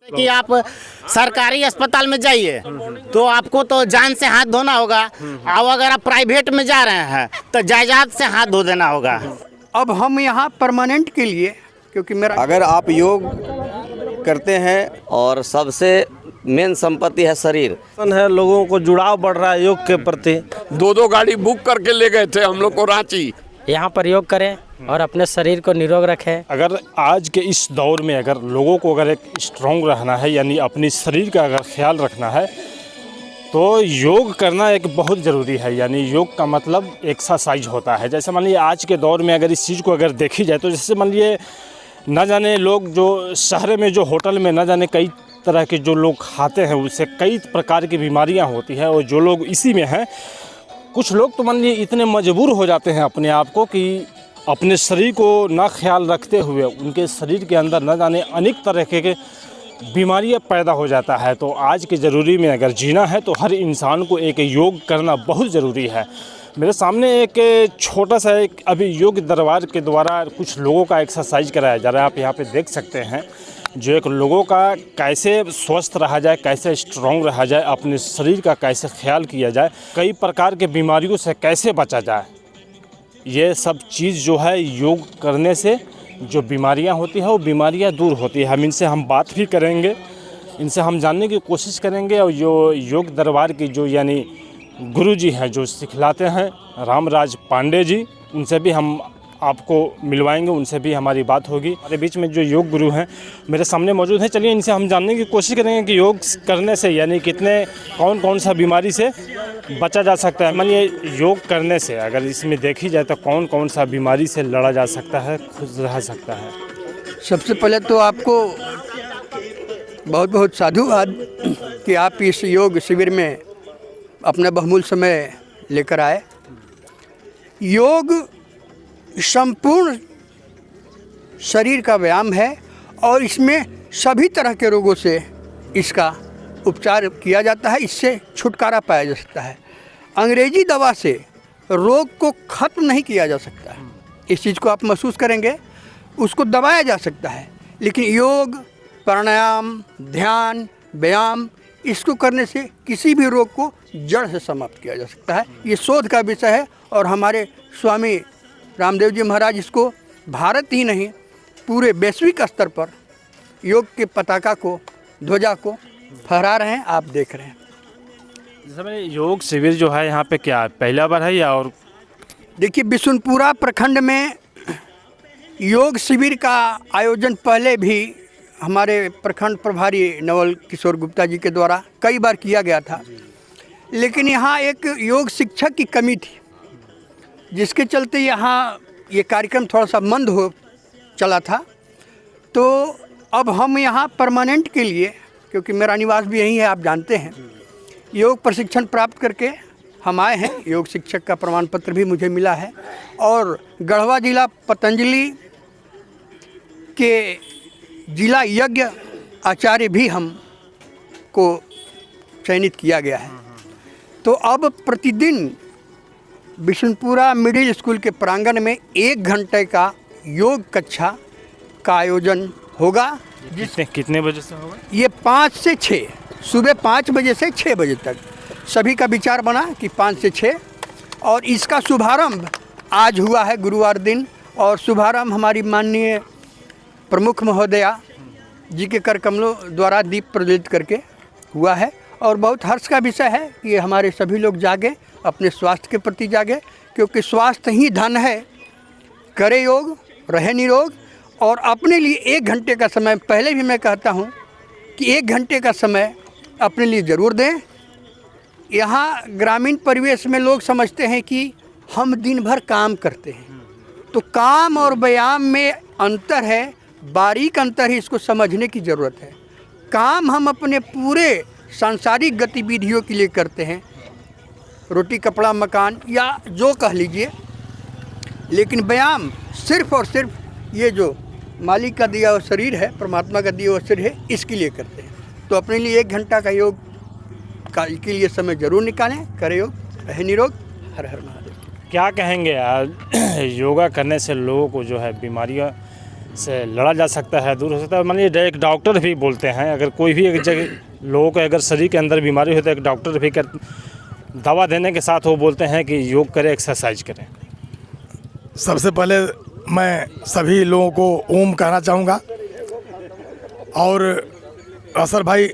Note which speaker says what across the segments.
Speaker 1: कि आप सरकारी अस्पताल में जाइए तो आपको तो जान से हाथ धोना होगा, और अगर आप प्राइवेट में जा रहे हैं तो जायदाद से हाथ धो देना होगा।
Speaker 2: अब हम यहाँ परमानेंट के लिए, क्योंकि मेरा
Speaker 3: अगर आप योग करते हैं और सबसे मेन संपत्ति है शरीर
Speaker 4: है, लोगों को जुड़ाव बढ़ रहा है योग के प्रति।
Speaker 5: दो गाड़ी बुक करके ले गए थे हम लोग को रांची।
Speaker 6: यहाँ पर योग करें और अपने शरीर को निरोग रखें।
Speaker 4: अगर आज के इस दौर में अगर लोगों को अगर एक स्ट्रॉन्ग रहना है, यानी अपनी शरीर का अगर ख्याल रखना है, तो योग करना एक बहुत ज़रूरी है। यानी योग का मतलब एक्सरसाइज होता है। जैसे मान लीजिए आज के दौर में अगर इस चीज़ को अगर देखी जाए तो जैसे मान लीजिए न जाने लोग जो शहर में जो होटल में न जाने कई तरह के जो लोग खाते हैं उससे कई प्रकार की बीमारियां होती हैं, और जो लोग इसी में हैं, कुछ लोग तो मान लीजिए इतने मजबूर हो जाते हैं अपने आप को कि अपने शरीर को ना ख्याल रखते हुए उनके शरीर के अंदर न जाने अनेक तरह के बीमारियां पैदा हो जाता है। तो आज के ज़रूरी में अगर जीना है तो हर इंसान को एक योग करना बहुत ज़रूरी है। मेरे सामने एक छोटा सा एक अभी योग दरबार के द्वारा कुछ लोगों का एक्सरसाइज कराया जा रहा है। आप यहाँ पे देख सकते हैं जो एक लोगों का कैसे स्वस्थ रहा जाए, कैसे स्ट्रॉन्ग रहा जाए, अपने शरीर का कैसे ख्याल किया जाए, कई प्रकार के बीमारियों से कैसे बचा जाए, ये सब चीज़ जो है योग करने से जो बीमारियां होती है वो बीमारियां दूर होती है। हम बात भी करेंगे, इनसे हम जानने की कोशिश करेंगे। और जो योग दरबार की जो यानी गुरु जी हैं जो सिखलाते हैं रामराज पांडे जी, उनसे भी हम आपको मिलवाएंगे, उनसे भी हमारी बात होगी। हमारे बीच में जो योग गुरु हैं मेरे सामने मौजूद हैं। चलिए इनसे हम जानने की कोशिश करेंगे कि योग करने से यानी कौन सा बीमारी से बचा जा सकता है। मानिए योग करने से अगर इसमें देखी जाए तो कौन सा बीमारी से लड़ा जा सकता है, खुश रह सकता है।
Speaker 2: सबसे पहले तो आपको बहुत बहुत साधुवाद कि आप इस योग शिविर में अपना बहुमूल्य समय लेकर आए। योग संपूर्ण शरीर का व्यायाम है और इसमें सभी तरह के रोगों से इसका उपचार किया जाता है, इससे छुटकारा पाया जा सकता है। अंग्रेजी दवा से रोग को खत्म नहीं किया जा सकता है, इस चीज़ को आप महसूस करेंगे। उसको दबाया जा सकता है, लेकिन योग, प्राणायाम, ध्यान, व्यायाम, इसको करने से किसी भी रोग को जड़ से समाप्त किया जा सकता है। ये शोध का विषय है और हमारे स्वामी रामदेव जी महाराज इसको भारत ही नहीं पूरे वैश्विक स्तर पर योग के पताका को, ध्वजा को फहरा रहे हैं। आप देख रहे हैं।
Speaker 4: जैसे योग शिविर जो है यहाँ पे क्या पहला बार है या और?
Speaker 2: देखिए, बिशुनपुरा प्रखंड में योग शिविर का आयोजन पहले भी हमारे प्रखंड प्रभारी नवल किशोर गुप्ता जी के द्वारा कई बार किया गया था, लेकिन यहाँ एक योग शिक्षक की कमी थी, जिसके चलते यहाँ ये कार्यक्रम थोड़ा सा मंद हो चला था। तो अब हम यहाँ परमानेंट के लिए, क्योंकि मेरा निवास भी यहीं है, आप जानते हैं, योग प्रशिक्षण प्राप्त करके हम आए हैं। योग शिक्षक का प्रमाण पत्र भी मुझे मिला है और गढ़वा जिला पतंजलि के जिला यज्ञ आचार्य भी हमको चयनित किया गया है। तो अब प्रतिदिन बिशुनपुरा मिडिल स्कूल के प्रांगण में 1 घंटे का योग कक्षा का आयोजन होगा।
Speaker 4: कितने बजे से होगा?
Speaker 2: ये 5 से 6, सुबह 5 बजे से 6 बजे तक। सभी का विचार बना कि 5 से 6, और इसका शुभारंभ आज हुआ है गुरुवार दिन, और शुभारंभ हमारी माननीय प्रमुख महोदया जी के कर कमलों द्वारा दीप प्रज्वलित करके हुआ है। और बहुत हर्ष का विषय है कि हमारे सभी लोग जागे, अपने स्वास्थ्य के प्रति जागे, क्योंकि स्वास्थ्य ही धन है। करे योग, रहे निरोग, और अपने लिए 1 घंटे का समय, पहले भी मैं कहता हूँ कि 1 घंटे का समय अपने लिए ज़रूर दें। यहाँ ग्रामीण परिवेश में लोग समझते हैं कि हम दिन भर काम करते हैं, तो काम और व्यायाम में अंतर है, बारीक अंतर है, इसको समझने की ज़रूरत है। काम हम अपने पूरे सांसारिक गतिविधियों के लिए करते हैं, रोटी कपड़ा मकान या जो कह लीजिए, लेकिन व्यायाम सिर्फ और सिर्फ ये जो मालिक का दिया हुआ शरीर है, परमात्मा का दिया हुआ शरीर है, इसके लिए करते हैं। तो अपने लिए 1 घंटा का योग के लिए समय जरूर निकालें। करें योग, रहे निरोग। हर हर महादेव।
Speaker 4: क्या कहेंगे यार, योगा करने से लोगों को जो है बीमारियां से लड़ा जा सकता है, दूर हो सकता है। मानिए एक डॉक्टर भी बोलते हैं, अगर कोई भी एक जगह लोगों को अगर शरीर के अंदर बीमारी हो तो एक डॉक्टर भी दवा देने के साथ वो बोलते हैं कि योग करें, एक्सरसाइज करें।
Speaker 7: सबसे पहले मैं सभी लोगों को ओम कहना चाहूँगा। और असर भाई,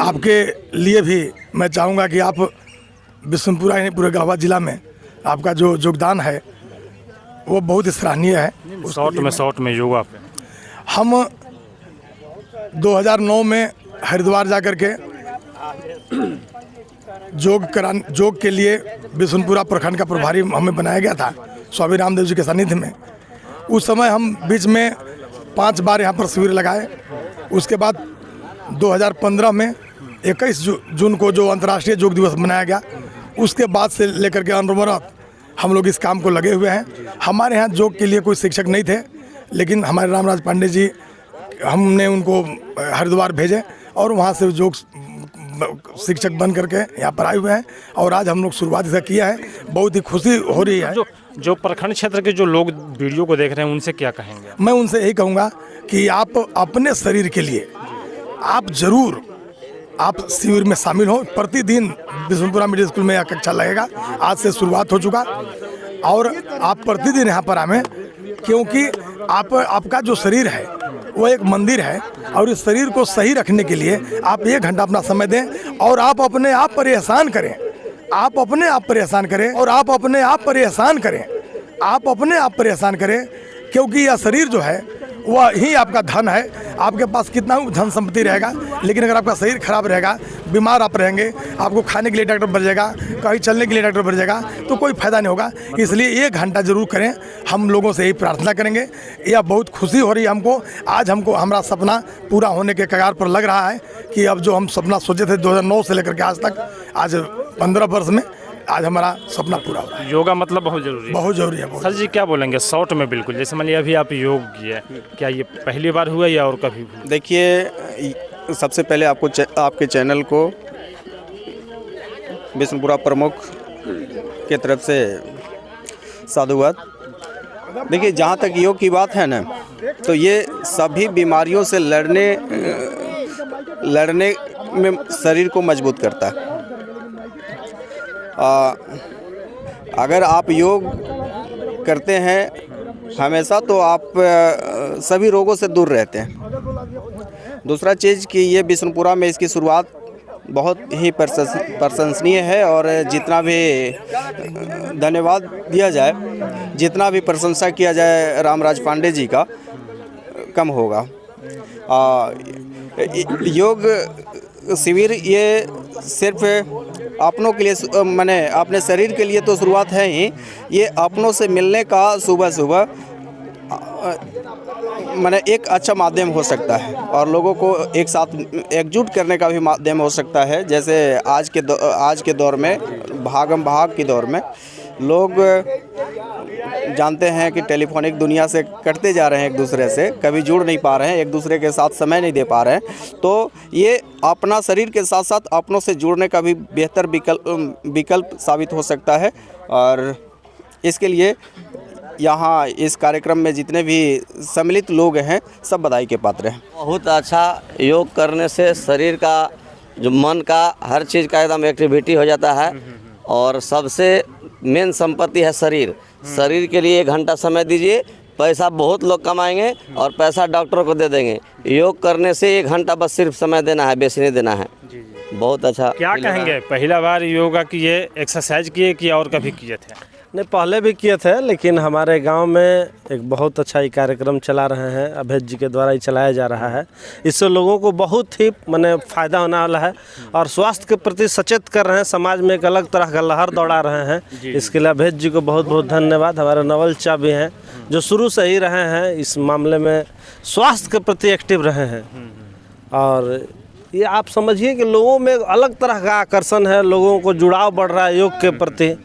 Speaker 7: आपके लिए भी मैं चाहूँगा कि आप बिशनपुरा यानी पूरे गढ़वा ज़िला में आपका जो योगदान है वो बहुत सराहनीय है।
Speaker 4: शॉर्ट में योगा पे
Speaker 7: हम 2009 में हरिद्वार जा कर के योग के लिए बिशनपुरा प्रखंड का प्रभारी हमें बनाया गया था स्वामी रामदेव जी के सानिध्य में। उस समय हम बीच में 5 बार यहाँ पर शिविर लगाए। उसके बाद 2015 में 21 जून को जो अंतर्राष्ट्रीय योग दिवस मनाया गया, उसके बाद से लेकर के अनवरत हम लोग इस काम को लगे हुए हैं। हमारे यहाँ योग के लिए कोई शिक्षक नहीं थे, लेकिन हमारे रामराज पांडे जी, हमने उनको हरिद्वार भेजे और वहाँ से योग शिक्षक बन करके यहाँ पर आए हुए हैं। और आज हम लोग शुरुआत इसका किया है, बहुत ही खुशी हो रही है।
Speaker 4: जो प्रखंड क्षेत्र के जो लोग वीडियो को देख रहे हैं उनसे क्या कहेंगे?
Speaker 7: मैं उनसे यही कहूँगा कि आप अपने शरीर के लिए आप जरूर आप शिविर में शामिल हो। प्रतिदिन बिशनपुरा मिडिल स्कूल में यह कक्षा लगेगा, आज से शुरुआत हो चुका। और आप प्रतिदिन यहाँ पर आवें, क्योंकि आपका जो शरीर है वो एक मंदिर है और इस शरीर को सही रखने के लिए आप 1 घंटा अपना समय दें और आप अपने आप पर एहसान करें। आप अपने आप पर एहसान करें और आप अपने आप पर एहसान करें। आप अपने आप पर एहसान करें, क्योंकि यह शरीर जो है वह ही आपका धन है। आपके पास कितना भी धन संपत्ति रहेगा, लेकिन अगर आपका शरीर खराब रहेगा, बीमार आप रहेंगे, आपको खाने के लिए डॉक्टर बढ़ जाएगा, कहीं चलने के लिए डॉक्टर बढ़ जाएगा, तो कोई फायदा नहीं होगा। इसलिए 1 घंटा जरूर करें। हम लोगों से यही प्रार्थना करेंगे। यह बहुत खुशी हो रही है हमको। आज हमारा सपना पूरा होने के कगार पर लग रहा है कि अब जो हम सपना सोचे थे 2009 से लेकर के आज तक, आज 15 वर्ष में आज हमारा सपना पूरा हो रहा है।
Speaker 4: योगा मतलब बहुत ज़रूरी है।
Speaker 7: बहुत ज़रूरी है।
Speaker 4: सर जी क्या बोलेंगे शॉर्ट में? बिल्कुल, जैसे मान लिया अभी आप योग किए, क्या ये पहली बार हुआ या और कभी?
Speaker 8: देखिए, सबसे पहले आपके चैनल को बिशनपुरा प्रमुख के तरफ से साधुवाद। देखिए, जहाँ तक योग की बात है ना, तो ये सभी बीमारियों से लड़ने में शरीर को मजबूत करता है। अगर आप योग करते हैं हमेशा तो आप सभी रोगों से दूर रहते हैं। दूसरा चीज़ कि ये बिशनपुरा में इसकी शुरुआत बहुत ही प्रशंसनीय है और जितना भी धन्यवाद दिया जाए, जितना भी प्रशंसा किया जाए रामराज पांडे जी का, कम होगा। योग शिविर ये सिर्फ अपनों के लिए, मैंने अपने शरीर के लिए तो शुरुआत है ही, ये अपनों से मिलने का सुबह सुबह मैंने एक अच्छा माध्यम हो सकता है और लोगों को एक साथ एकजुट करने का भी माध्यम हो सकता है। जैसे आज के दौर में, भागम भाग के दौर में, लोग जानते हैं कि टेलीफोनिक दुनिया से कटते जा रहे हैं, एक दूसरे से कभी जुड़ नहीं पा रहे हैं, एक दूसरे के साथ समय नहीं दे पा रहे हैं। तो ये अपना शरीर के साथ साथ अपनों से जुड़ने का भी बेहतर विकल्प साबित हो सकता है। और इसके लिए यहाँ इस कार्यक्रम में जितने भी सम्मिलित लोग हैं, सब बधाई के पात्र हैं।
Speaker 3: बहुत अच्छा योग करने से शरीर का, जो मन का, हर चीज़ का एकदम एक्टिविटी हो जाता है। और सबसे मेन संपत्ति है शरीर। शरीर के लिए 1 घंटा समय दीजिए, पैसा बहुत लोग कमाएंगे और पैसा डॉक्टर को दे देंगे। योग करने से 1 घंटा बस सिर्फ समय देना है, बेसी नहीं देना है। बहुत अच्छा।
Speaker 4: क्या कहेंगे, पहला बार योगा किए, एक्सरसाइज किए कि और कभी किए थे?
Speaker 9: नहीं, पहले भी किए थे, लेकिन हमारे गांव में एक बहुत अच्छा ही कार्यक्रम चला रहे हैं, अभेद जी के द्वारा ही चलाया जा रहा है। इससे लोगों को बहुत ही फ़ायदा होने वाला है और स्वास्थ्य के प्रति सचेत कर रहे हैं, समाज में एक अलग तरह का लहर दौड़ा रहे हैं। इसके लिए अभेद जी को बहुत बहुत धन्यवाद। हमारे नवल चा भी हैं जो शुरू से ही रहे हैं इस मामले में, स्वास्थ्य के प्रति एक्टिव रहे हैं। और ये आप समझिए कि लोगों में अलग तरह का आकर्षण है, लोगों को जुड़ाव बढ़ रहा है योग के प्रति।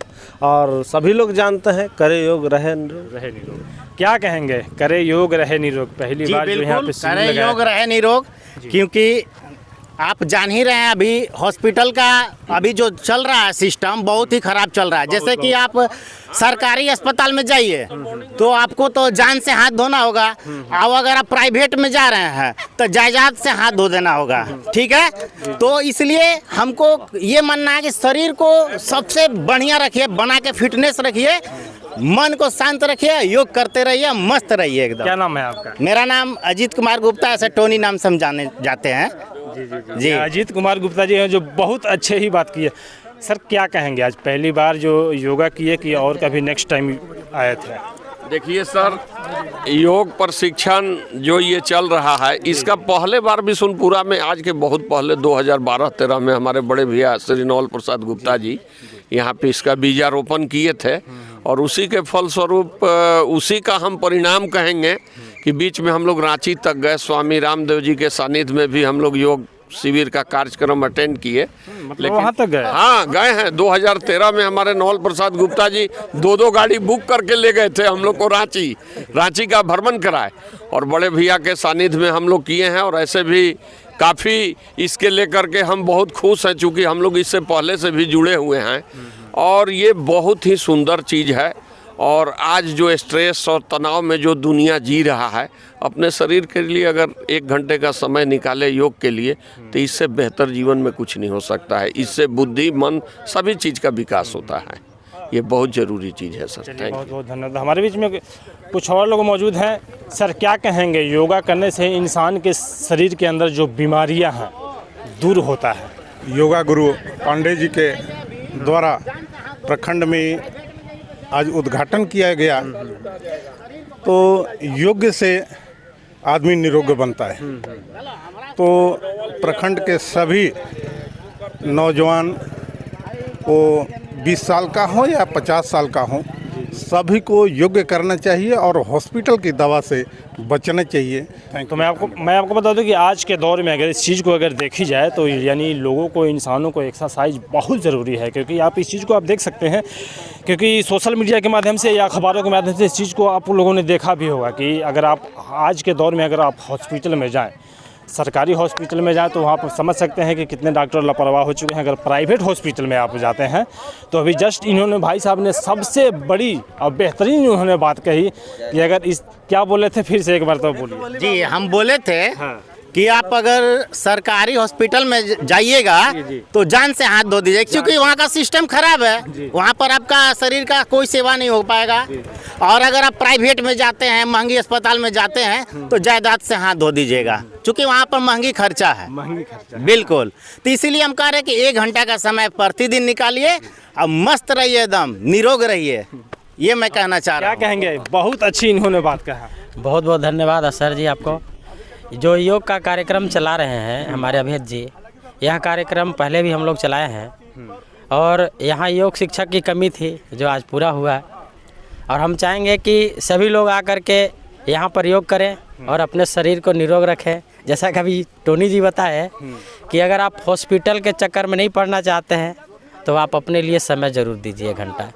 Speaker 9: और सभी लोग जानते हैं, करे योग रहे निरोग।
Speaker 4: क्या कहेंगे, करे योग रहे निरोग? पहली बार जो यहाँ पे
Speaker 1: करे योग रहे निरोग, क्योंकि आप जान ही रहे हैं अभी हॉस्पिटल का अभी जो चल रहा है सिस्टम बहुत ही खराब चल रहा है। जैसे कि आप सरकारी अस्पताल में जाइए तो आपको तो जान से हाथ धोना होगा, और अगर आप प्राइवेट में जा रहे हैं तो जायदाद से हाथ धो देना होगा। ठीक है, तो इसलिए हमको ये मानना है कि शरीर को सबसे बढ़िया रखिए, बना के फिटनेस रखिए, मन को शांत रखिए, योग करते रहिए, मस्त रहिए एकदम।
Speaker 4: क्या नाम है आपका?
Speaker 1: मेरा नाम अजीत कुमार गुप्ता, ऐसे टोनी नाम से हम जाने जाते हैं। जी
Speaker 4: अजीत कुमार गुप्ता जी हैं जो बहुत अच्छे ही बात की है। सर क्या कहेंगे, आज पहली बार जो योगा किए कि और कभी नेक्स्ट टाइम आए थे?
Speaker 5: देखिए सर, योग प्रशिक्षण जो ये चल रहा है इसका पहले बार बिशुनपुरा में आज के बहुत पहले 2012-13 में हमारे बड़े भैया श्री नवल प्रसाद गुप्ता जी यहाँ पे इसका बीजारोपण किए थे, और उसी के फलस्वरूप उसी का हम परिणाम कहेंगे कि बीच में हम लोग रांची तक गए, स्वामी रामदेव जी के सानिध्य में भी हम लोग योग शिविर का कार्यक्रम अटेंड किए।
Speaker 4: लेकिन वहाँ तक गए?
Speaker 5: हाँ गए हैं। 2013 में हमारे नवल प्रसाद गुप्ता जी 2 गाड़ी बुक करके ले गए थे हम लोग को रांची का भ्रमण कराए, और बड़े भैया के सानिध्य में हम लोग किए हैं। और ऐसे भी काफ़ी इसके लेकर के हम बहुत खुश हैं, चूँकि हम लोग इससे पहले से भी जुड़े हुए हैं, और ये बहुत ही सुंदर चीज़ है। और आज जो स्ट्रेस और तनाव में जो दुनिया जी रहा है, अपने शरीर के लिए अगर 1 घंटे का समय निकाले योग के लिए, तो इससे बेहतर जीवन में कुछ नहीं हो सकता है। इससे बुद्धि, मन, सभी चीज़ का विकास होता है। ये बहुत ज़रूरी चीज़ है सर। थैंक
Speaker 4: बहुत बहुत धन्यवाद। हमारे बीच में कुछ और लोग मौजूद हैं। सर क्या कहेंगे, योगा करने से इंसान के शरीर के अंदर जो बीमारियां हैं दूर होता है?
Speaker 10: योगा गुरु पांडे जी के द्वारा प्रखंड में आज उद्घाटन किया गया, तो योग से आदमी निरोग बनता है। तो प्रखंड के सभी नौजवान, वो 20 साल का हो या 50 साल का हो, सभी को योग करना चाहिए और हॉस्पिटल की दवा से बचना चाहिए।
Speaker 4: तो मैं आपको बता दूं कि आज के दौर में अगर इस चीज़ को अगर देखी जाए तो यानी लोगों को, इंसानों को एक्सरसाइज बहुत ज़रूरी है, क्योंकि आप इस चीज़ को आप देख सकते हैं, क्योंकि सोशल मीडिया के माध्यम से या अखबारों के माध्यम से इस चीज़ को आप लोगों ने देखा भी होगा कि अगर आप आज के दौर में अगर आप हॉस्पिटल में जाएँ, सरकारी हॉस्पिटल में जाएँ तो वहाँ पर समझ सकते हैं कि कितने डॉक्टर लापरवाह हो चुके हैं। अगर प्राइवेट हॉस्पिटल में आप जाते हैं तो अभी जस्ट इन्होंने, भाई साहब ने सबसे बड़ी और बेहतरीन उन्होंने बात कही कि अगर इस, क्या बोले थे, फिर से एक बार तो बोलिए।
Speaker 1: जी, हम बोले थे कि आप अगर सरकारी हॉस्पिटल में जाइएगा तो जान से हाथ धो दीजिए, क्योंकि वहाँ का सिस्टम खराब है, वहाँ पर आपका शरीर का कोई सेवा नहीं हो पाएगा। और अगर आप प्राइवेट में जाते हैं, महंगी अस्पताल में जाते हैं, तो जायदाद से हाथ धो दीजिएगा, क्योंकि वहाँ पर महंगी खर्चा है। बिल्कुल, तो इसीलिए हम कह रहे हैं कि 1 घंटा का समय प्रतिदिन निकालिए और मस्त रहिए, एकदम निरोग रहिए। ये मैं कहना चाह रहा हूँ।
Speaker 4: क्या कहेंगे, बहुत अच्छी इन्होंने बात कहा।
Speaker 6: बहुत बहुत धन्यवाद सर जी आपको। जो योग का कार्यक्रम चला रहे हैं हमारे अभेद जी, यह कार्यक्रम पहले भी हम लोग चलाए हैं, और यहाँ योग शिक्षक की कमी थी जो आज पूरा हुआ है। और हम चाहेंगे कि सभी लोग आकर के यहाँ पर योग करें और अपने शरीर को निरोग रखें। जैसा कि अभी टोनी जी बताए कि अगर आप हॉस्पिटल के चक्कर में नहीं पड़ना चाहते हैं तो आप अपने लिए समय ज़रूर दीजिए, 1 घंटा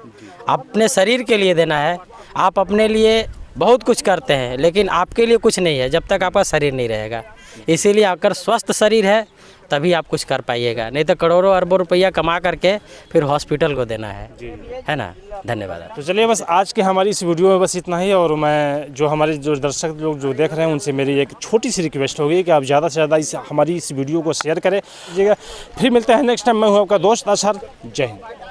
Speaker 6: अपने शरीर के लिए देना है। आप अपने लिए बहुत कुछ करते हैं, लेकिन आपके लिए कुछ नहीं है जब तक आपका शरीर नहीं रहेगा। इसीलिए अगर स्वस्थ शरीर है तभी आप कुछ कर पाइएगा, नहीं तो करोड़ों अरबों रुपया कमा करके फिर हॉस्पिटल को देना है ना। धन्यवाद।
Speaker 4: तो चलिए, बस आज के हमारी इस वीडियो में बस इतना ही। और मैं जो हमारे जो दर्शक लोग जो देख रहे हैं उनसे मेरी एक छोटी सी रिक्वेस्ट होगी कि आप ज़्यादा से ज़्यादा हमारी इस वीडियो को शेयर करें। फिर मिलते हैं नेक्स्ट टाइम। मैं हूँ आपका दोस्त अशर। जय हिंद।